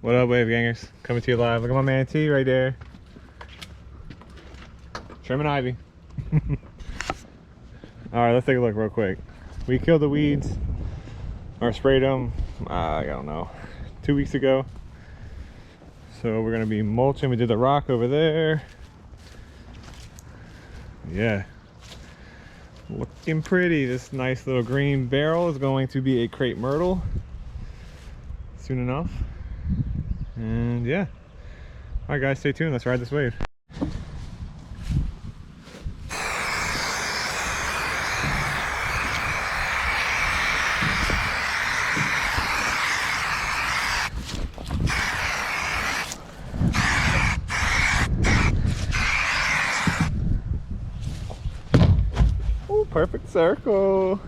What up, Wave Gangers? Coming to you live. Look at my man T right there. Trimming ivy. Alright, let's take a look real quick. We killed the weeds, or sprayed them, I don't know, 2 weeks ago. So we're gonna be mulching. We did the rock over there. Yeah. Looking pretty. This nice little green barrel is going to be a crepe myrtle soon enough. And yeah. Alright guys, stay tuned. Let's ride this wave. Ooh, perfect circle.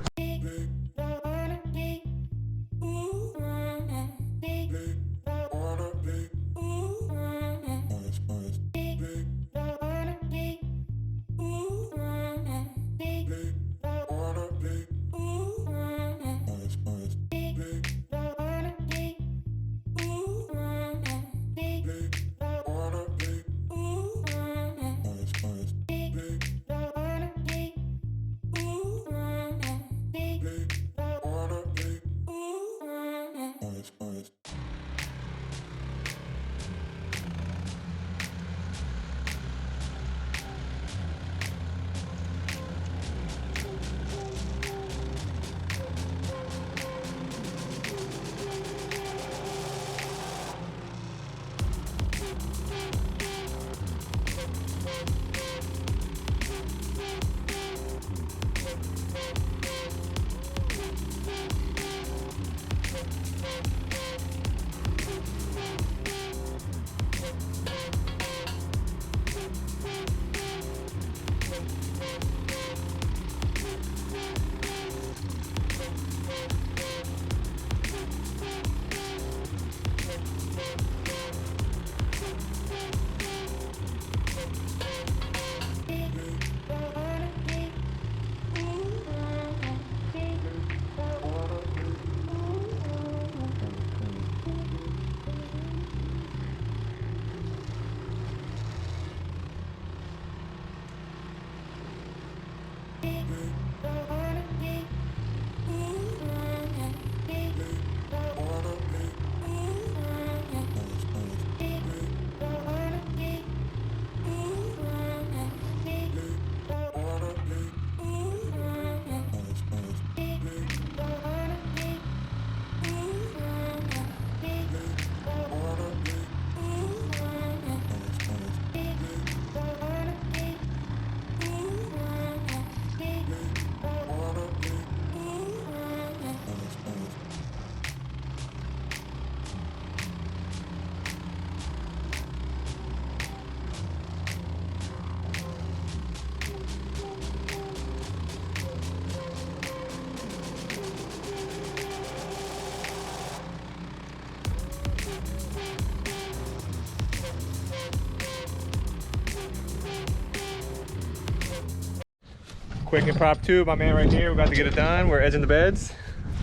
Quick and prop tube, my man right here. We're about to get it done. We're edging the beds.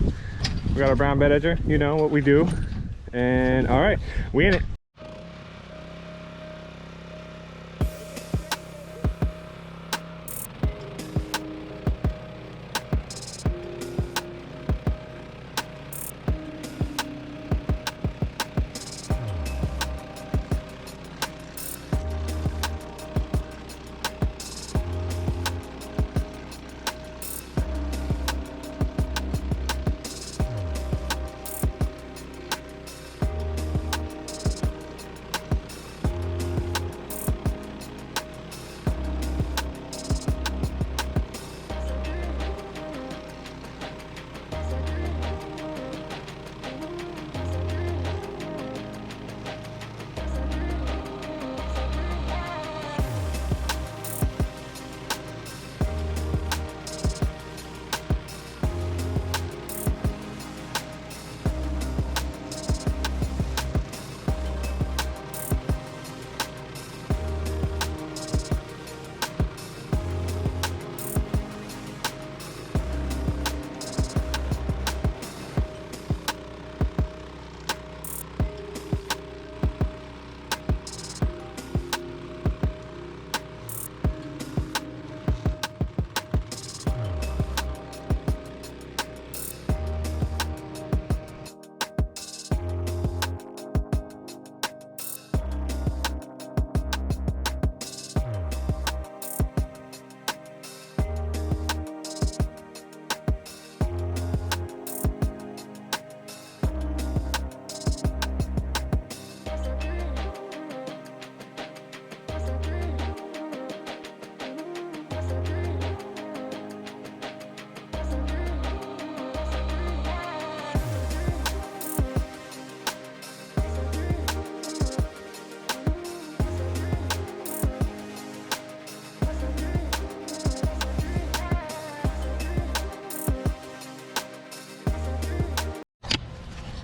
We got our brown bed edger, you know what we do. And all right, we in it.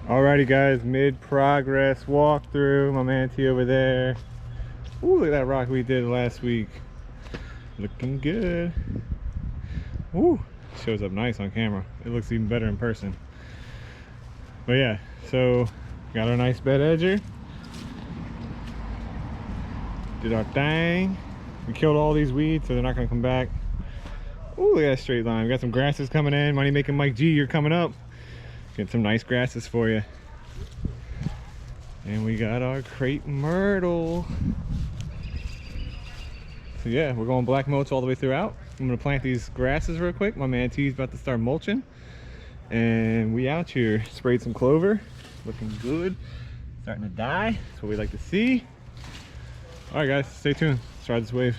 Alrighty guys, mid-progress walkthrough. My man T over there. Ooh, look at that rock we did last week. Looking good. Ooh, shows up nice on camera. It looks even better in person. But yeah, so got our nice bed edger. Did our thing. We killed all these weeds, so they're not gonna come back. Ooh, look at that straight line. We got some grasses coming in. Money making Mike G, you're coming up. Get some nice grasses for you. And we got our crepe myrtle. So yeah, we're going black mulch all the way throughout. I'm gonna plant these grasses real quick. My man T's about to start mulching. And we out here. Sprayed some clover. Looking good. Starting to die. That's what we like to see. All right guys, stay tuned. Let's ride this wave.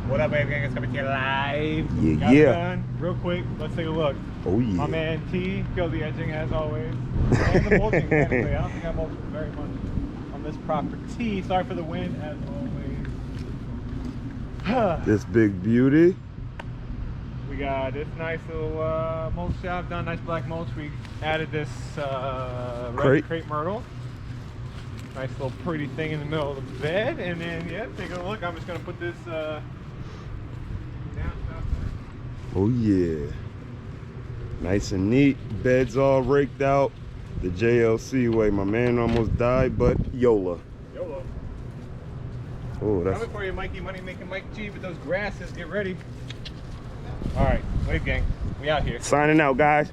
What up, gang? It's coming to you live. Got it done. Real quick, let's take a look. Oh yeah. My man T killed the edging as always. And the mulching, technically. I don't think I mulched very much on this property. Sorry for the wind, as always. This big beauty. We got this nice little mulch job done. Nice black mulch. We added this red crepe myrtle. Nice little pretty thing in the middle of the bed. And then, yeah, take a look. I'm just going to put this down. Oh yeah. Nice and neat. Beds all raked out. The JLC way. My man almost died, but YOLA. YOLO. Oh, that's... Coming for you, Mikey. Money making Mike G with those grasses. Get ready. All right, wave gang. We out here. Signing out, guys.